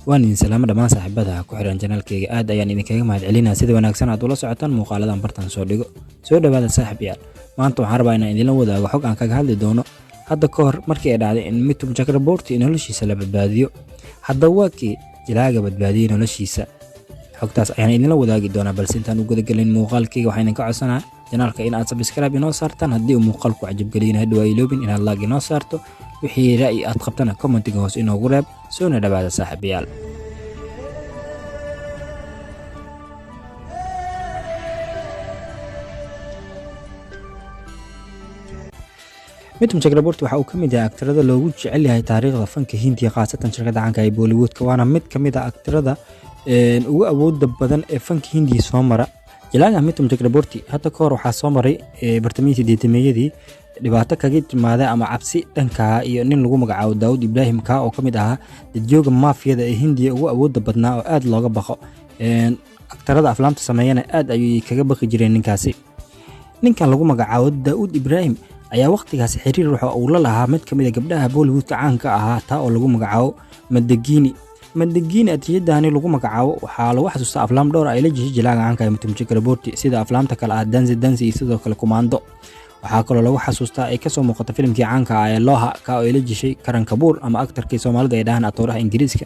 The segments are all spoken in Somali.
waan idin salaamo dhammaan saaxiibada ku xiran channelkayga aad ayaan idinkaga mahadcelinaa sida wanaagsan aad ula socotaan muuqaaladan bartan soo dhigo soo dhawaada saaxiibayaal maanta waxaan rabaa inaan idinla wadaago xog aan kaga hadli doono hadda ka hor markii ay dhacday in Mitum Chakraborty noloshiisa la badbaadiyo hadda waa kii jilaaga badbaadiyay noloshiisa xogtaas ayaan idinla wadaagi doonaa balse intaan u gudagelin muuqaalkayga waxaan idinka codsanahay channelka in aad subscribe inoo saartaan haddii uu muuqaalku cajab gelin hadhow ay loobin inaad like inoo saarto wixii ra'yi aad qabtana commentiga hoos inoogu reeb soo dhawaada saaxiibayaal Mitum Chakraborty waxa uu ka mid yahay aktarada loogu jecel yahay taariikhda fanka Hindiya qaasatan shirkadda caanka ee Bollywood-ka waana mid ka mid ah aktarada ugu awoodda badan ee fanka Hindiya soo mara jilaaga Mitum Chakraborty hadda ka hor waxaa soo maray bartamihii deedemeeyadii dhibaato kaga timaada ama cabsi dhanka iyo nin lagu magacaabo Daawud Ibrahim ka oo ka mid ahaa dadjooga maafiyada ee Hindiya ugu awoodda badnaa oo aad looga baqo aktarada aflaamta sameeyana aad ayay kaga baqi jireen ninkaasi ninkan lagu magacaabo Daawud Ibrahim ayaa waqtigaas xiriir waxa uu la lahaa mid ka mid ah gabdhaha Bollywood-ka caanka ahaa taa oo lagu magacaabo Mandagini atiyadaani lagu magacaabo waxaa lagu xasuustaa aflaam dhowr ay la jishay jilaaga caanka ee Mitum Chakraborty sida aflaamta kale ah Dansi iyo sidoo kale Commando waxaa kaloo lagu xasuustaa ay ka soo muuqata filimkii caanka ah ee Loha ka oo ay la jishay Karan Kapoor ama aktarkii Soomaalida ee dhahan atooraha Ingiriiska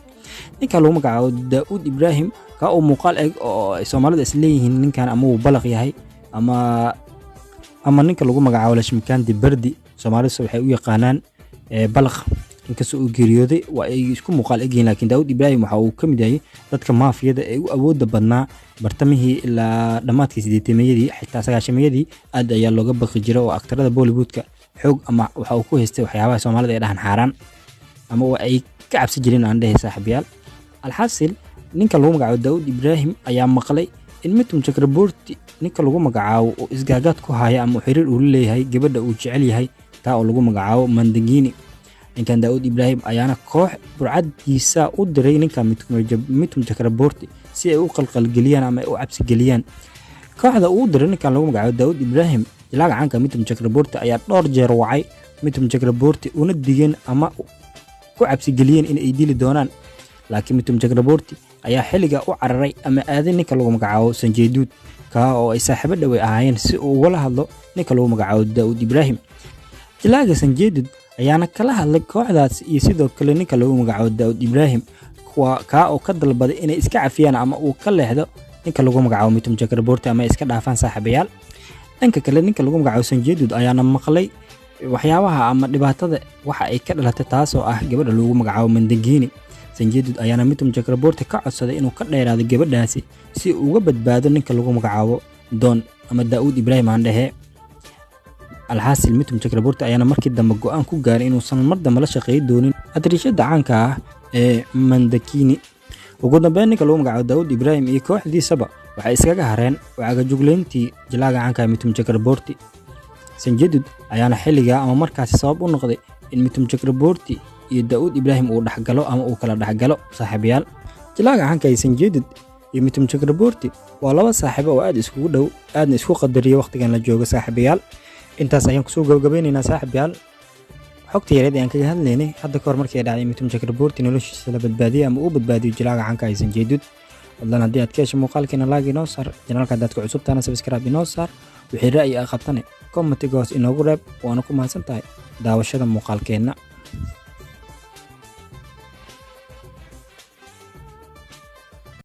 ninka lagu magacaabo Daawud Ibrahim ka oo muuqaal eeg oo Soomaalida isleeyihiin ninkan ama uu balaq yahay ama ninka lagu magacaabo Lashmikant Bardi Soomaalida waxay u yaqaanaan balaq inkastoo uu geeriyooday waa ay isku muuqaal egyihiin laakiin Daawud Ibrahim waxa uu ka mid yahay dadka maafiyada ee u awoodda badnaa bartamihii ilaa dhamaadkii sideetameeyadii xitaa sagaashameeyadii aad ayaa looga baqi jiray oo aktarada Bollywood-ka xoog ama waxa uu ku haystay waxyaabaha Soomaalida ee dhahan xaaraan ama ay ka cabsi jireen aan dhahay saaxiibayaal alxasil ninka lagu magacaabo Daawud Ibrahim ayaa maqlay in Mitum Chakraborty ninka lagu magacaabo oo isgaagaad ku haya ama xiriir uu leeyahay gabadha uu jecel yahay taa oo lagu magacaabo Mandagini ninkan Daawud Ibrahim ayaana koox burcadkiisa u diray ninka Mitum Chakraborty si ay u qalqalgeliyaan ama ay u cabsi geliyaan kooxda uu diray ninkan lagu magacaabo Daawud Ibrahim jilaaga caanka Mitum Chakraborty ayaa dhowr jeer wacay Mitum Chakraborty una digeen ama ku cabsi geliyeen in ay dili doonaan laakiin Mitum Chakraborty ayaa xiliga u cararay ama aaday ninka lagu magacaabo Sanjay Dutt ka oo ay saaxiibo dhaw ahaayeen si uu uga hadlo ninka lagu magacaabo Daawud Ibrahim jilaaga Sanjay Dutt ayaana kala hadlay kooxdaas iyo sidoo kale ninka lagu magacaabo Daawud Ibrahim ka oo ka dalbaday inay iska cafiyaan ama uu ka leexdo ninka lagu magacaabo Mitum Chakraborty ama iska dhaafaan saaxiibayaal dhanka kale ninka lagu magacaabo Sanjay Dutt ayaana maqlay waxyaabaha ama dhibaatada waxa ay ka dhalatay taas oo ah gabadha lagu magacaabo Mandagini Sanjay Dutt ayaana Mitum Chakraborty ka codsaday inuu ka dheeraado gabadhaasi si uu uga badbaado ninka lagu magacaabo Don ama Daawud Ibrahim aan dhahe alxasil Mitum Chakraborty ayaana markii dambe go'aan ku gaaray inuusan mar dambe la shaqeey doonin atriishada caanka ah ee Mandagini ugu dambeyn ninka lagu magacaabo Daawud Ibrahim iyo kooxdiisaba waxay iskaga hareen wacaga jugleyntii jilaaga caanka ee Mitum Chakraborty Sanjay Dutt ayaana xiliga ama markaas sabab u noqday in Mitum Chakraborty iyo Daawud Ibrahim uu dhaxgalo ama uu kala dhaxgalo saaxiibayaal jilaaga caanka ee Sanjay Dutt iyo Mitum Chakraborty waa laba saaxiibo oo aad iskugu dhow aadna isku qadariyo waqtigan la joogo saaxiibayaal intaas ayaan kusoo gabagabaynaynaa saaxiibayaal xogta yareed aan kaga hadlaynay hadda ka hor markii ay dhacday Mitum Chakraborty noloshiisa la badbaadiyay ama uu badbaadiyo jilaaga caanka ee Sanjay Dutt wadlan haddii aad ka hesho muuqaalkeena like inoo saar channelka haddaad ku cusub tahana subscribe inoo saar wixii ra'yi aad qabtana commentiga hoos inoogu reeb waana ku mahadsantahay daawashada muuqaalkeena